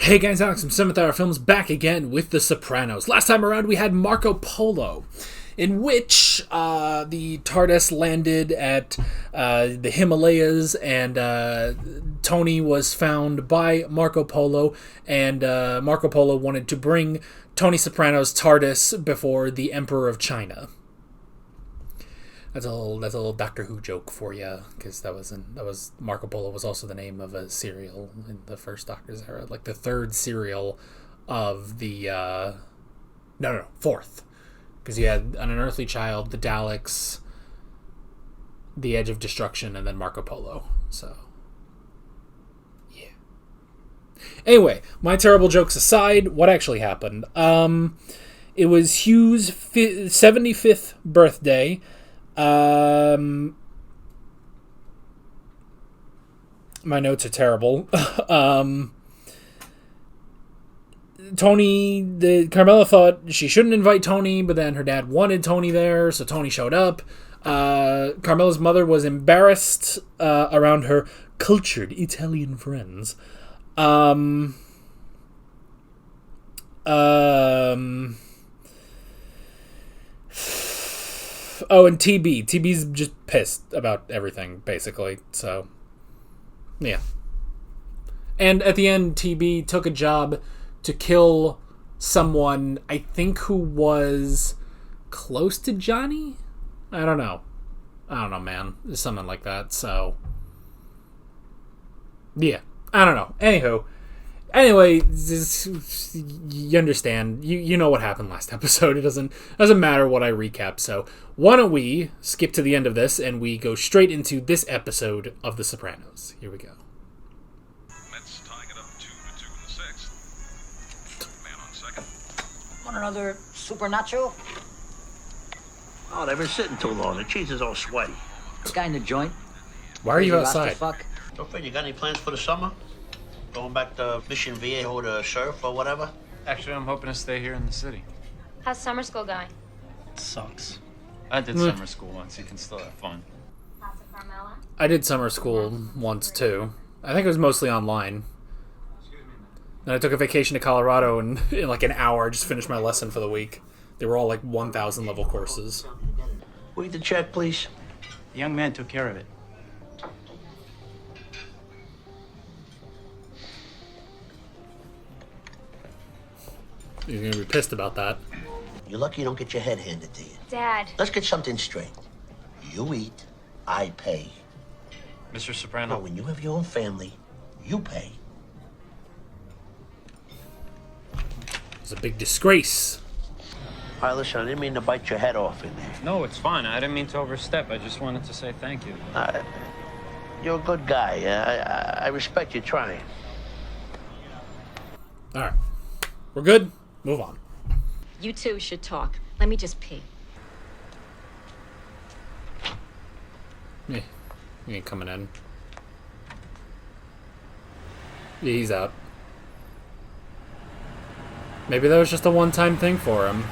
Hey guys, Alex from 7th Hour Films back again with The Sopranos. Last time around we had Marco Polo, in which the TARDIS landed at the Himalayas, and Tony was found by Marco Polo, and Marco Polo wanted to bring Tony Soprano's TARDIS before the Emperor of China. That's a little Doctor Who joke for you, because that was Marco Polo was also the name of a serial in the first Doctor's era, like the third serial of the fourth, because you had An Unearthly Child, the Daleks, The Edge of Destruction, and then Marco Polo. So yeah. Anyway, my terrible jokes aside, what actually happened? It was Hugh's 75th birthday. My notes are terrible. Carmela thought she shouldn't invite Tony, but then her dad wanted Tony there, so Tony showed up. Carmela's mother was embarrassed around her cultured Italian friends. Oh, and TB. TB's just pissed about everything, basically. So, yeah. And at the end, TB took a job to kill someone, I think, who was close to Johnny? I don't know, man. Something like that, so... yeah. I don't know. Anyway, you understand. You know what happened last episode. It doesn't matter what I recap. So why don't we skip to the end of this and we go straight into this episode of The Sopranos. Here we go. Mets tying it up 2-2 in the sixth. Man on second. Want another super nacho? Oh, they've been sitting too long. The cheese is all sweaty. This guy in the joint? Why are you Rasta outside? Fuck? Girlfriend, you got any plans for the summer? Going back to Mission Viejo to surf or whatever? Actually, I'm hoping to stay here in the city. How's summer school going? It sucks. I did summer school once. You can still have fun. Lots of Carmela? I did summer school once, too. I think it was mostly online. Then I took a vacation to Colorado, and in like an hour, I just finished my lesson for the week. They were all like 1,000 level courses. Read the check, please. The young man took care of it. You're going to be pissed about that. You're lucky you don't get your head handed to you. Dad. Let's get something straight. You eat, I pay. Mr. But Soprano, when you have your own family, you pay. It's a big disgrace. All right, listen, I didn't mean to bite your head off in there. no, it's fine. I didn't mean to overstep. I just wanted to say thank you. You're a good guy. I respect you trying. All right. We're good? Move on. You two should talk. Let me just pee. Yeah, he ain't coming in. Yeah, he's out. Maybe that was just a one-time thing for him.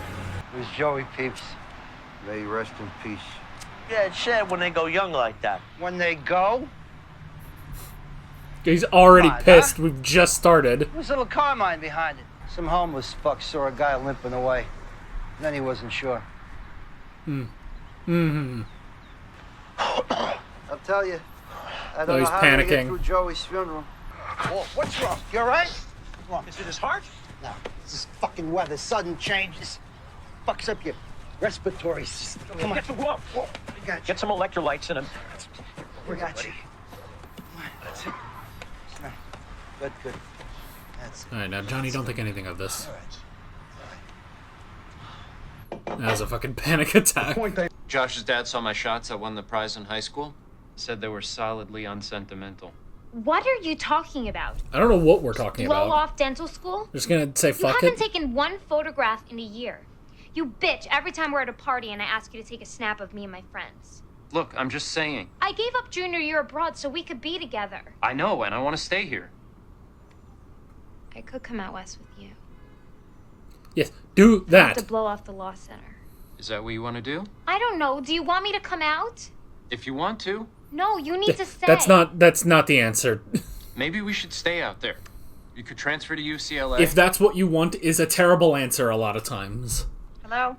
Where's Joey, peeps? May he rest in peace. Yeah, it's sad when they go young like that. When they go, He's already Come on, pissed. huh? We've just started. there's a little Carmine behind it. Some homeless fuck saw a guy limping away. And then he wasn't sure. Mm-hmm. I'll tell you, I Oh, don't he's know how to get panicking. through Joey's funeral. Whoa, what's wrong? You all right? What's wrong? Is it his heart? No, it's this fucking weather. Sudden changes. Fucks up your respiratory system. Come on. Get some glove. Whoa. We got you. Get some electrolytes in him. We got you. Come on. That's it. No. Good. That's All right, now, Johnny, don't think anything of this. all right. That was a fucking panic attack. Josh's dad saw my shots. I won the prize in high school. Said they were solidly unsentimental. What are you talking about? I don't know what we're talking Blow about. off dental school? I'm just gonna say You fuck haven't it. taken one photograph in a year. You bitch every time we're at a party and I ask you to take a snap of me and my friends. Look, I'm just saying. I gave up junior year abroad so we could be together. I know, and I want to stay here. I could come out west with you. Yes, do I have that. to blow off the law center. Is that what you want to do? I don't know. Do you want me to come out? If you want to. No, you need to stay. That's not the answer. Maybe we should stay out there. You could transfer to UCLA. If that's what you want, is a terrible answer a lot of times. Hello?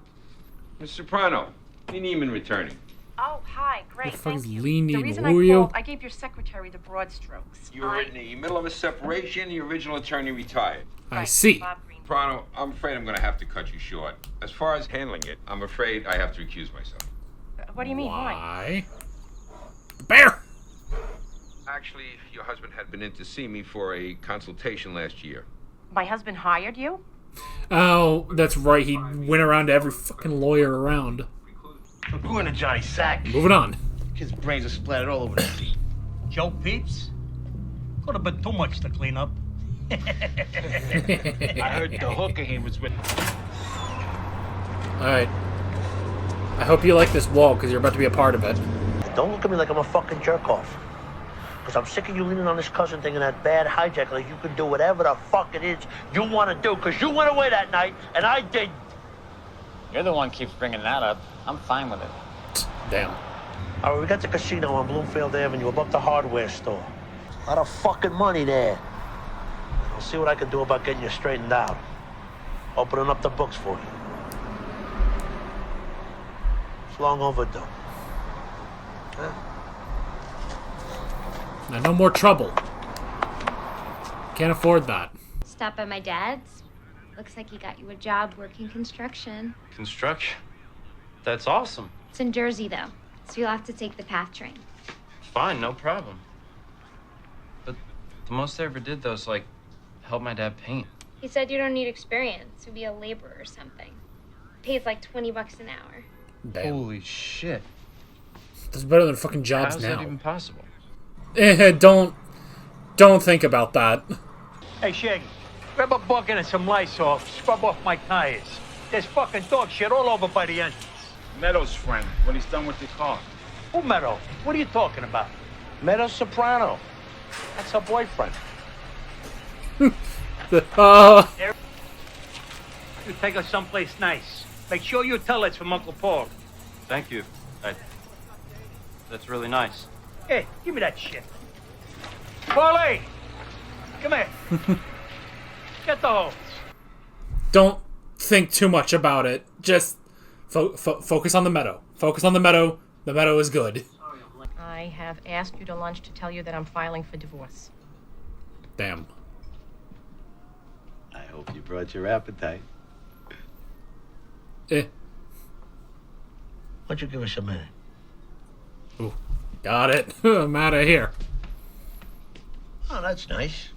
Miss Soprano, Lee Neiman returning. Oh, hi. Great, The fuck is thank you. Lee The Neiman? reason Who are I you? called, I gave your secretary the broad strokes. You were in the middle of a separation. The original attorney retired. I see. Bob Green. Soprano, I'm afraid I'm going to have to cut you short. As far as handling it, I'm afraid I have to recuse myself. What do you mean? Why? Why? The bear! Actually, your husband had been in to see me for a consultation last year. My husband hired you? Oh, that's right. He went around to every fucking lawyer around. According to Johnny Sack, Moving on. kid's brains are splattered all over the seat. Joe Peeps? Could have been too much to clean up. I heard the hooker he was with. Alright. I hope you like this wall, because you're about to be a part of it. Don't look at me like I'm a fucking jerk off. Because I'm sick of you leaning on this cousin thing and that bad hijack like you can do whatever the fuck it is you want to do. Because you went away that night and I didn't. You're the one keeps bringing that up. I'm fine with it. Damn. All right, we got the casino on Bloomfield Avenue above the hardware store. A lot of fucking money there. I'll see what I can do about getting you straightened out. Opening up the books for you. It's long overdue. Huh? Now, no more trouble. Can't afford that. Stop by my dad's. Looks like he got you a job working construction. Construction? That's awesome. It's in Jersey, though, so you'll have to take the PATH train. Fine, no problem. But the most I ever did, though, is, like, help my dad paint. He said you don't need experience to be a laborer or something. Pays like $20 an hour. Damn. Holy shit. That's better than fucking jobs How's now. that even possible? Don't think about that. Hey, Shaggy, grab a bucket and some Lysol. Scrub off my tires. There's fucking dog shit all over by the entrance. Meadows' friend, when he's done with the car. Who, Meadow? What are you talking about? Meadow Soprano. That's her boyfriend. You take her someplace nice. Make sure you tell it's from Uncle Paul. Thank you. That's really nice. Hey, give me that shit. Paulie! Come here. Get the hose. Don't think too much about it. Just focus on the meadow. Focus on the meadow. The meadow is good. I have asked you to lunch to tell you that I'm filing for divorce. Damn. I hope you brought your appetite. Why don't you give us a minute? Ooh, got it. I'm out of here. Oh, that's nice.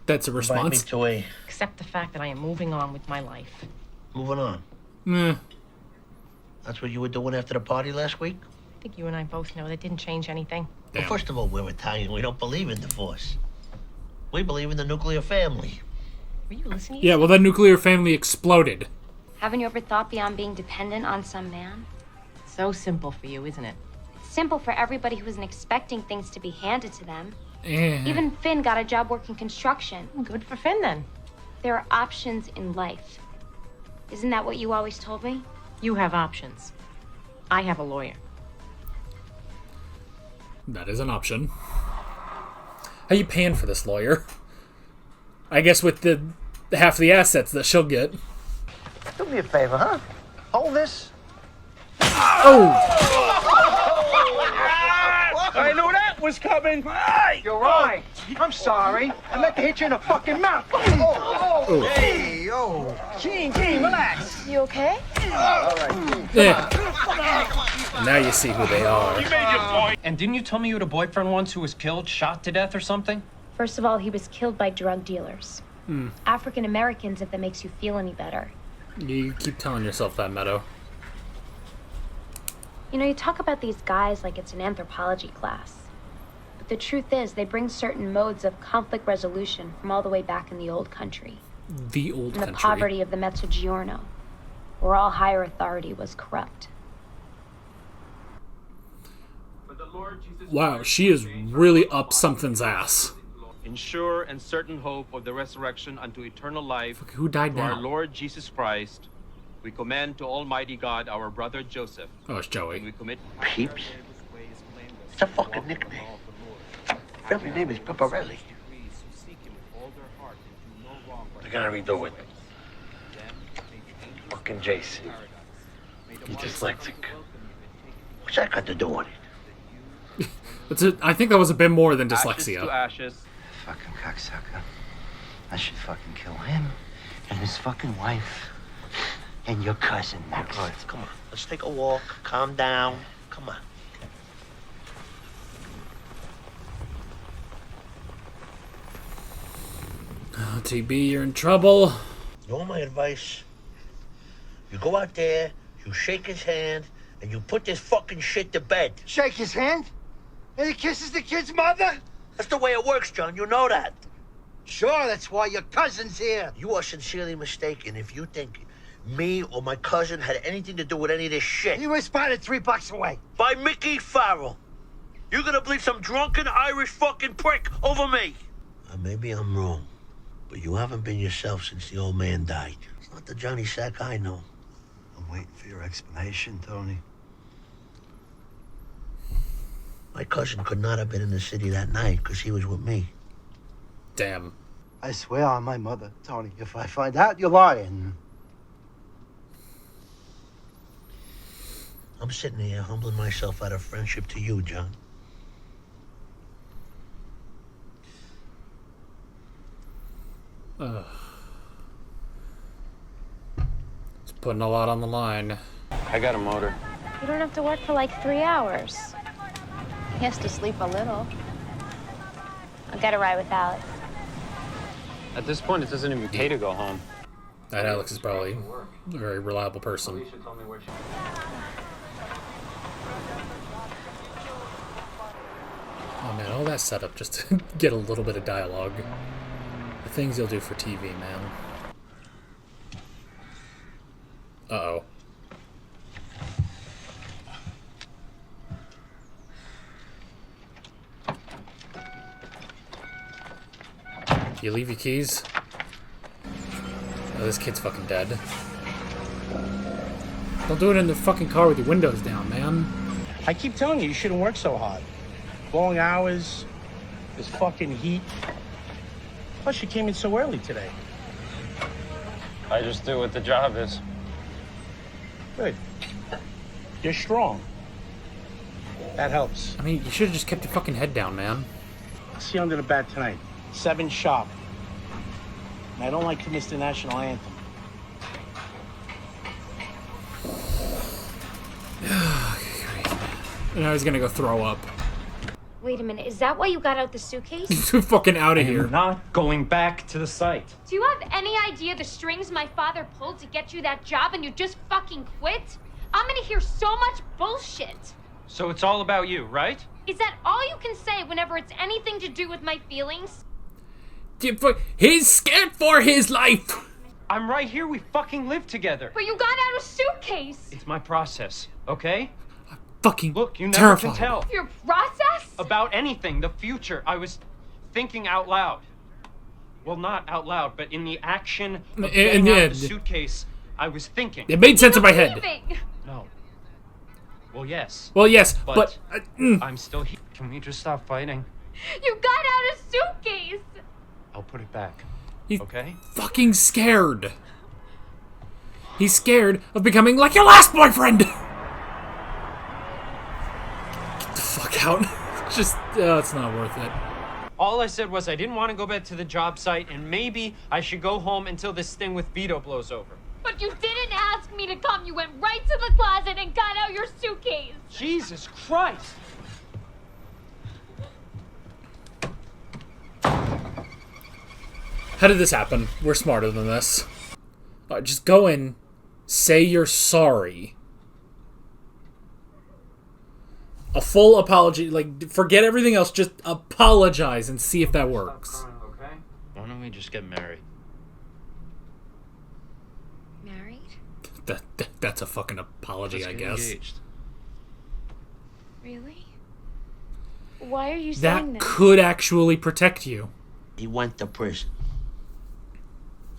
That's a Invite me response. to a Accept the fact that I am moving on with my life. moving on. That's what you were doing after the party last week? I think you and I both know that didn't change anything. Damn. Well, first of all, we're Italian. We don't believe in divorce. We believe in the nuclear family. Were you listening? Yeah, well, that nuclear family exploded. Haven't you ever thought beyond being dependent on some man? So simple for you, isn't it? It's simple for everybody who isn't expecting things to be handed to them. Eh. Even Finn got a job working construction. Good for Finn, then. There are options in life. Isn't that what you always told me? You have options. I have a lawyer. That is an option. How you paying for this lawyer? I guess with the half the assets that she'll get. Do me a favor, huh? Hold this. Oh! I knew that was coming. You're right. I'm sorry. I meant to hit you in the fucking mouth. Hey, yo. Gene, relax. You okay? Yeah. Now you see who they are. And didn't you tell me you had a boyfriend once who was killed, shot to death or something? First of all, he was killed by drug dealers. African Americans, if that makes you feel any better. You keep telling yourself that, Meadow. You know, you talk about these guys like it's an anthropology class. But the truth is, they bring certain modes of conflict resolution from all the way back in the old country. The old In the country. poverty of the Mezzogiorno, where all higher authority was corrupt. Wow, she is really up something's ass. In sure and certain hope of the resurrection unto eternal life, Who died through our now? Lord Jesus Christ, we commend to Almighty God our brother Joseph. Oh, it's And we Joey. commit Peeps? It's a fucking nickname. Family name is Pepparelli. They're gonna redo it. Fucking Jason. He's dyslexic. What's that got to do with it? I think that was a bit more than Ashes dyslexia. to ashes. Fucking cocksucker. I should fucking kill him and his fucking wife and your cousin next. All right, come on. Let's take a walk. Calm down. Come on. Oh, TB, you're in trouble. You want my advice? You go out there, you shake his hand, and you put this fucking shit to bed. Shake his hand? And he kisses the kid's mother? That's the way it works, John. You know that. Sure, that's why your cousin's here. You are sincerely mistaken if you think me or my cousin had anything to do with any of this shit. He was spotted 3 blocks away. By Mickey Farrell. You're gonna believe some drunken Irish fucking prick over me. Maybe I'm wrong, but you haven't been yourself since the old man died. It's not the Johnny Sack I know. I'm waiting for your explanation, Tony. My cousin could not have been in the city that night because he was with me. Damn. I swear on my mother, Tony, if I find out you're lying. I'm sitting here humbling myself out of friendship to you, John. It's putting a lot on the line. I got a motor. You don't have to work for like 3 hours. He has to sleep a little. I'll get a ride with Alex. At this point, it doesn't even pay to go home. That Alex is probably a very reliable person. Oh man, all that setup just to get a little bit of dialogue. The things you'll do for TV, man. Uh-oh. Do you leave your keys? Oh, this kid's fucking dead. Don't do it in the fucking car with your windows down, man. I keep telling you, you shouldn't work so hard. Long hours, this fucking heat. Plus, you came in so early today. I just do what the job is. Good. You're strong. That helps. I mean, you should have just kept your fucking head down, man. I'll see you under the bat tonight. 7 sharp. And I don't like to miss the national anthem. And now he's gonna go throw up. Wait a minute, is that why you got out the suitcase? He's fucking out of here. You're not going back to the site. Do you have any idea the strings my father pulled to get you that job and you just fucking quit? I'm gonna hear so much bullshit. So it's all about you, right? Is that all you can say whenever it's anything to do with my feelings? He's scared for his life! I'm right here. We fucking live together. But you got out a suitcase! It's my process, okay? Fucking Look, you never terrified. can tell. Your process? About anything, the future. I was thinking out loud. Well, not out loud, but in the action of getting out the suitcase, I was thinking. It made sense in my head. No. Well, yes. Well, yes, but I'm still here. Can we just stop fighting? You got out a suitcase! I'll put it back. He's okay? fucking scared. He's scared of becoming like your last boyfriend! Get the fuck out. Just, it's not worth it. All I said was I didn't want to go back to the job site, and maybe I should go home until this thing with Vito blows over. But you didn't ask me to come. You went right to the closet and got out your suitcase. Jesus Christ! How did this happen? We're smarter than this. Just go in, say you're sorry. A full apology, like, forget everything else, just apologize and see if that works. Okay? Why don't we just get married? Married? That's a fucking apology, I guess. Engaged. Really? Why are you saying That that? could actually protect you. He went to prison.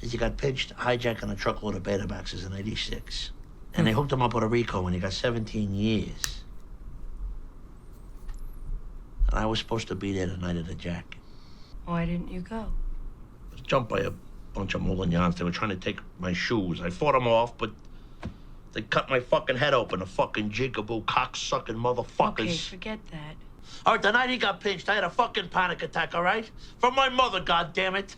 He got pinched hijacking a truckload of beta boxes in '86. And they hooked him up with a RICO and he got 17 years. And I was supposed to be there the night of the jack. Why didn't you go? I was jumped by a Bunch of Molignans. They were trying to take my shoes. I fought them off, but they cut my fucking head open. The fucking jigaboo cocksucking motherfuckers. Okay, forget that. All right, the night he got pinched, I had a fucking panic attack, all right? From my mother, goddammit.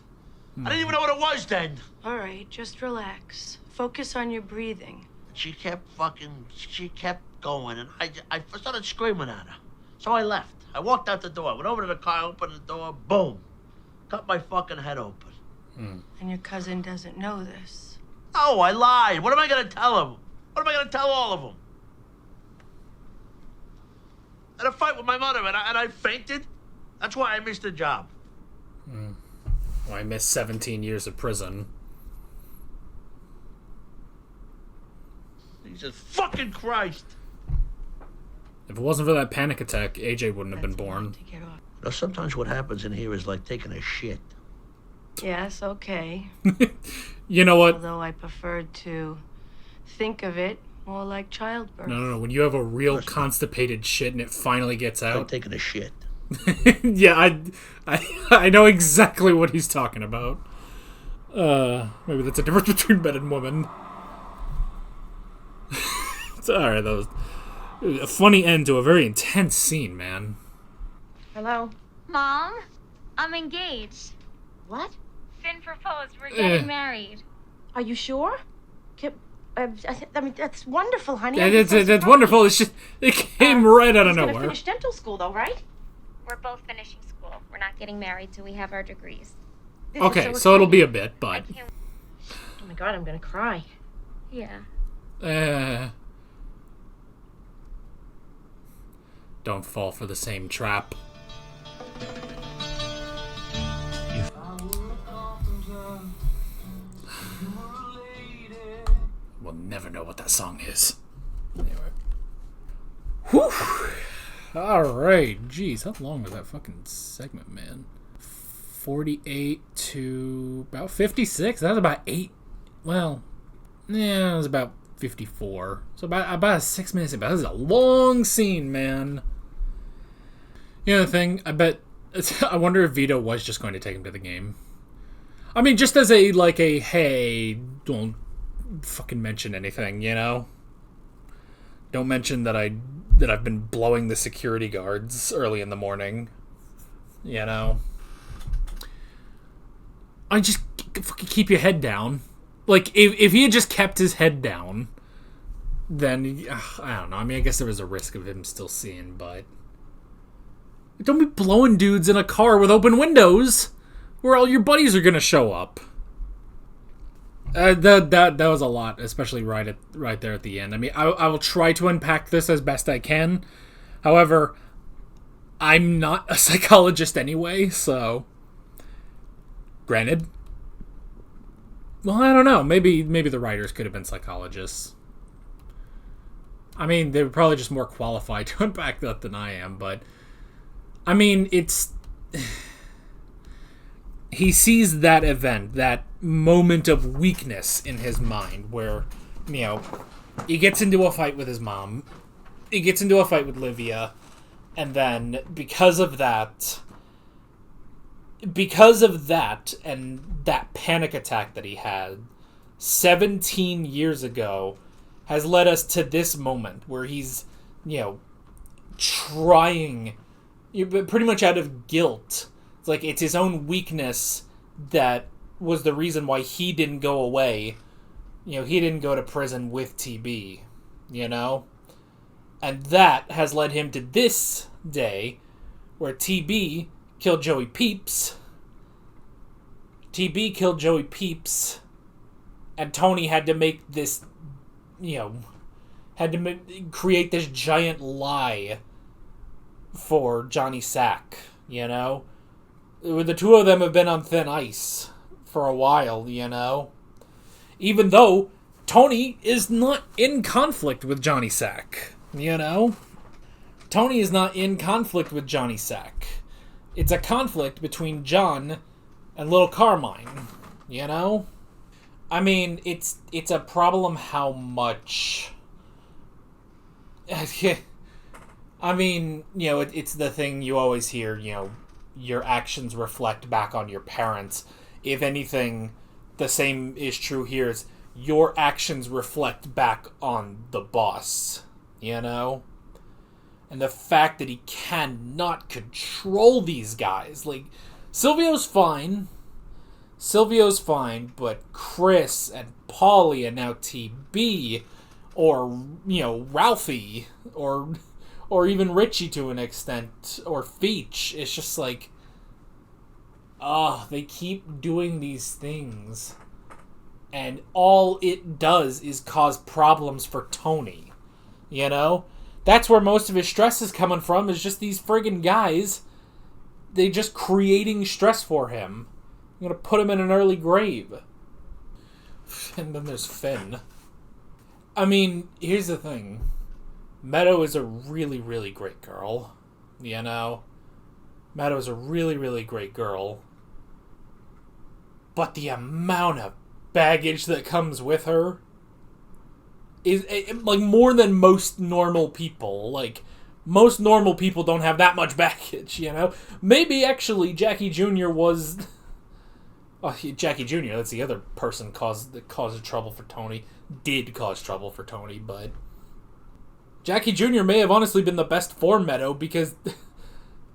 I didn't even know what it was then. All right, just relax. Focus on your breathing. She kept going, and I started screaming at her. So I left. I walked out the door, went over to the car, opened the door, boom. Cut my fucking head open. And your cousin doesn't know this. Oh, I lied. What am I gonna tell him? What am I gonna tell all of them? I had a fight with my mother, and I fainted. That's why I missed the job. Well, I missed 17 years of prison. Jesus fucking Christ. If it wasn't for that panic attack, AJ wouldn't have been born. You know, sometimes what happens in here is like taking a shit. Yes, okay. You know what? Although I prefer to think of it more like childbirth. No. When you have a real constipated shit and it finally gets out. I'm taking a shit. Yeah, I know exactly what he's talking about. Maybe that's a difference between men and women. It's alright, that was a funny end to a very intense scene, man. Hello? Mom, I'm engaged. What? Finn proposed. We're getting married. Are you sure? I mean, that's wonderful, honey. Yeah, that's wonderful. It's just, it came right out of He's gonna nowhere. finish dental school, though, right? We're both finishing school. We're not getting married till we have our degrees. This is Okay, so it'll be a bit, but... Oh my god, I'm gonna cry. Yeah. Don't fall for the same trap. We'll never know what that song is. Anyway. Whew! Alright, jeez, how long was that fucking segment, man? 48 to about 56? That was about 8. Well, yeah, it was about 54. So about 6 minutes. But this is a long scene, man. You know the thing, I wonder if Vito was just going to take him to the game. I mean, just as a hey, don't fucking mention anything, you know? Don't mention that I've been blowing the security guards early in the morning. You know? I just fucking keep your head down. Like, if he had just kept his head down, then, I don't know. I mean, I guess there was a risk of him still seeing, but... Don't be blowing dudes in a car with open windows where all your buddies are gonna show up. That was a lot, especially right there at the end. I mean, I will try to unpack this as best I can. However, I'm not a psychologist anyway, so... Granted. Well, I don't know. Maybe the writers could have been psychologists. I mean, they were probably just more qualified to unpack that than I am, but... I mean, it's... He sees that event, that moment of weakness in his mind where, you know, he gets into a fight with his mom, he gets into a fight with Livia, and then because of that and that panic attack that he had 17 years ago has led us to this moment where he's, you know, trying, pretty much out of guilt. It's like it's his own weakness that was the reason why he didn't go away. You know, he didn't go to prison with TB, you know? And that has led him to this day where TB killed Joey Peeps. TB killed Joey Peeps. And Tony had to make this, you know, create this giant lie for Johnny Sack, you know? The two of them have been on thin ice for a while, you know? Even though Tony is not in conflict with Johnny Sack, you know? Tony is not in conflict with Johnny Sack. It's a conflict between John and little Carmine, you know? I mean, it's a problem how much... I mean, you know, it's the thing you always hear, you know, your actions reflect back on your parents. If anything, the same is true here. Is your actions reflect back on the boss, you know? And the fact that he cannot control these guys. Like, Silvio's fine, but Chris and Paulie and now TB, or, you know, Ralphie, or even Richie to an extent, or Feech, it's just like, they keep doing these things, and all it does is cause problems for Tony, you know? That's where most of his stress is coming from, is just these friggin' guys. They just creating stress for him. I'm gonna put him in an early grave. And then there's Finn. I mean, here's the thing. Meadow is a really, really great girl. You know? Meadow is a really, really great girl. But the amount of baggage that comes with her is, like, more than most normal people. Like, most normal people don't have that much baggage, you know? Maybe, actually, Jackie Jr. was... Oh, Jackie Jr., that's the other person that caused trouble for Tony. Did cause trouble for Tony, but... Jackie Jr. may have honestly been the best for Meadow because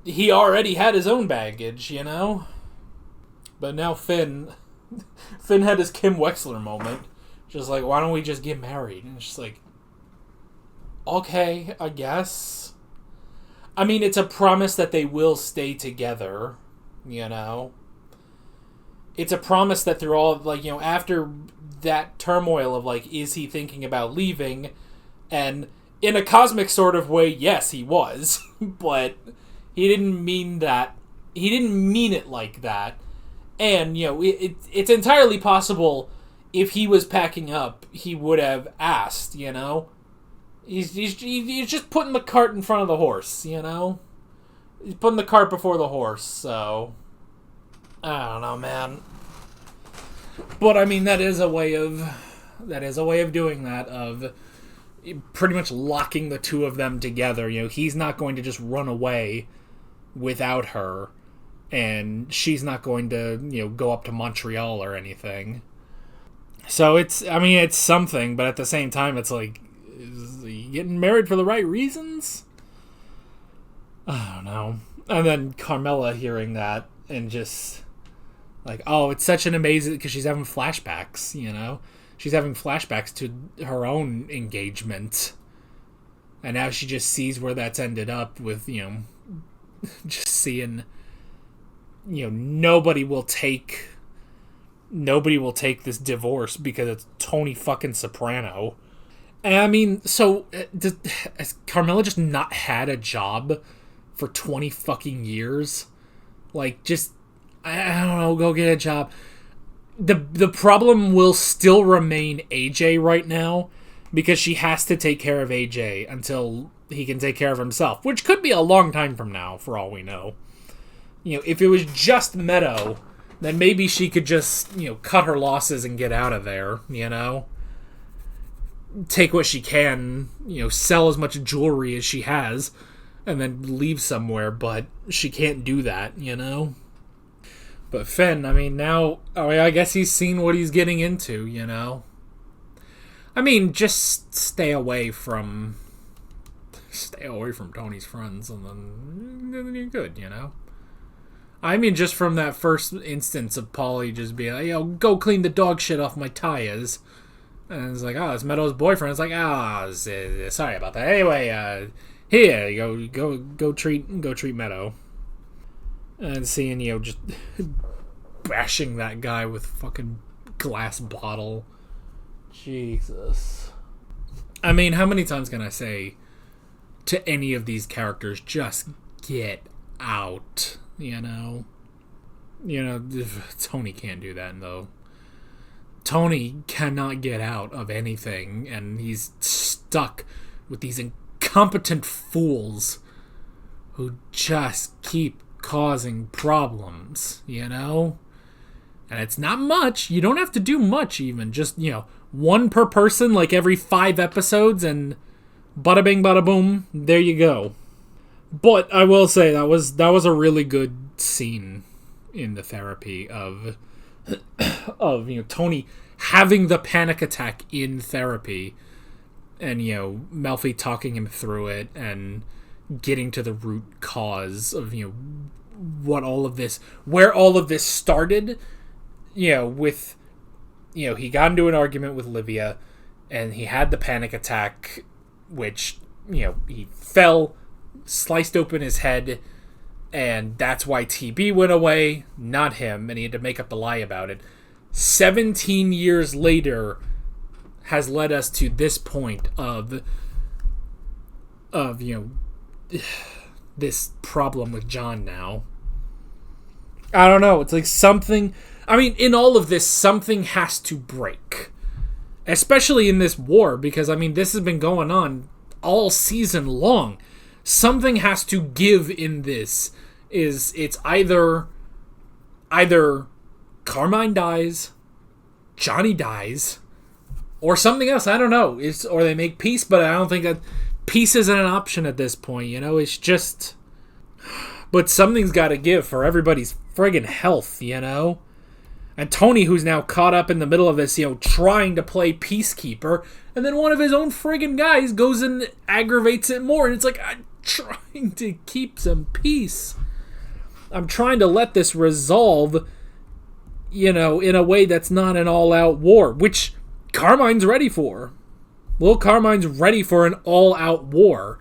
he already had his own baggage, you know? But now Finn had his Kim Wexler moment. Just like, why don't we just get married? And it's just like, okay, I guess. I mean, it's a promise that they will stay together, you know? It's a promise that through all, like, you know, after that turmoil of, like, is he thinking about leaving? And in a cosmic sort of way, yes, he was. But he didn't mean that. He didn't mean it like that. And, you know, it's entirely possible if he was packing up, he would have asked, you know? He's just putting the cart in front of the horse, you know? He's putting the cart before the horse, so... I don't know, man. But, I mean, that is a way of doing that, of pretty much locking the two of them together. You know, he's not going to just run away without her, and she's not going to, you know, go up to Montreal or anything. So it's something, but at the same time, it's like, is he getting married for the right reasons? I don't know. And then Carmela hearing that and just like, oh, it's such an amazing, because she's having flashbacks, you know? She's having flashbacks to her own engagement. And now she just sees where that's ended up with, you know, just seeing, you know, nobody will take this divorce because it's Tony fucking Soprano. And I mean, so has Carmela just not had a job for 20 fucking years? Like, just, I don't know, go get a job. The problem will still remain AJ right now, because she has to take care of AJ until he can take care of himself, which could be a long time from now, for all we know. You know, if it was just Meadow, then maybe she could just, you know, cut her losses and get out of there, you know? Take what she can, you know, sell as much jewelry as she has, and then leave somewhere, but she can't do that, you know? But Finn, I mean, now, I guess he's seen what he's getting into, you know? I mean, just stay away from Tony's friends, and then you're good, you know? I mean, just from that first instance of Paulie just being like, yo, go clean the dog shit off my tires. And it's like, oh, it's Meadow's boyfriend. It's like, sorry about that. Anyway, here, go treat Meadow. And seeing, you know, just bashing that guy with fucking glass bottle. Jesus. I mean, how many times can I say to any of these characters, just get out, you know? You know, Tony can't do that, though. Tony cannot get out of anything, and he's stuck with these incompetent fools who just keep causing problems, you know? And it's not much. You don't have to do much, even. Just, you know, one per person, like every 5 episodes, and bada bing, bada boom, there you go. But I will say, that was a really good scene in the therapy of of, Tony having the panic attack in therapy and, Melfi talking him through it and getting to the root cause of, what all of this, where all of this started, with, he got into an argument with Livia and he had the panic attack, which, he fell, sliced open his head, and that's why TB went away, not him, and he had to make up the lie about it. 17 years later has led us to this point of this problem with John now. I don't know. It's like something... I mean, in all of this, something has to break. Especially in this war, because, this has been going on all season long. Something has to give in this. It's either Carmine dies, Johnny dies, or something else. I don't know. Or they make peace, but I don't think that peace isn't an option at this point. It's just... But something's got to give for everybody's friggin' health, And Tony, who's now caught up in the middle of this, trying to play peacekeeper, and then one of his own friggin' guys goes and aggravates it more, and it's like, I'm trying to keep some peace. I'm trying to let this resolve, in a way that's not an all-out war, which Carmine's ready for. Little Carmine's ready for an all-out war.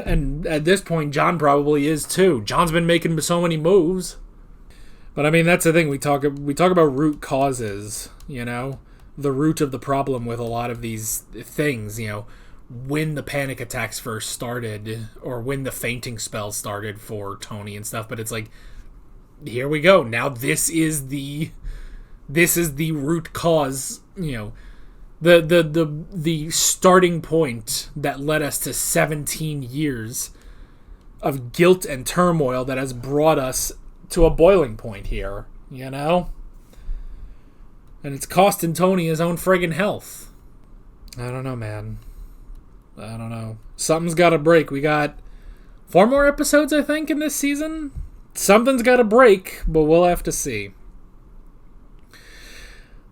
And at this point, John probably is too. John's been making so many moves. But that's the thing. We talk about root causes, the root of the problem with a lot of these things, when the panic attacks first started, or when the fainting spell started for Tony and stuff. But it's like, here we go. Now this is the root cause, the starting point that led us to 17 years of guilt and turmoil that has brought us to a boiling point here, And it's costing Tony his own friggin' health. I don't know, man. I don't know. Something's got to break. We got 4 more episodes, I think, in this season. Something's got to break, but we'll have to see.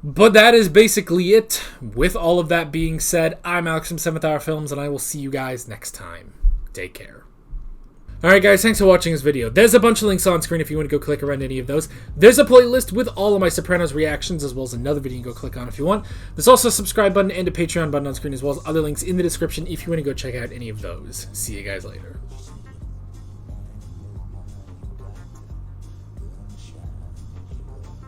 But that is basically it. With all of that being said, I'm Alex from 7th Hour Films, and I will see you guys next time. Take care. Alright guys, thanks for watching this video. There's a bunch of links on screen if you want to go click around any of those. There's a playlist with all of my Sopranos reactions, as well as another video you can go click on if you want. There's also a subscribe button and a Patreon button on screen, as well as other links in the description if you want to go check out any of those. See you guys later.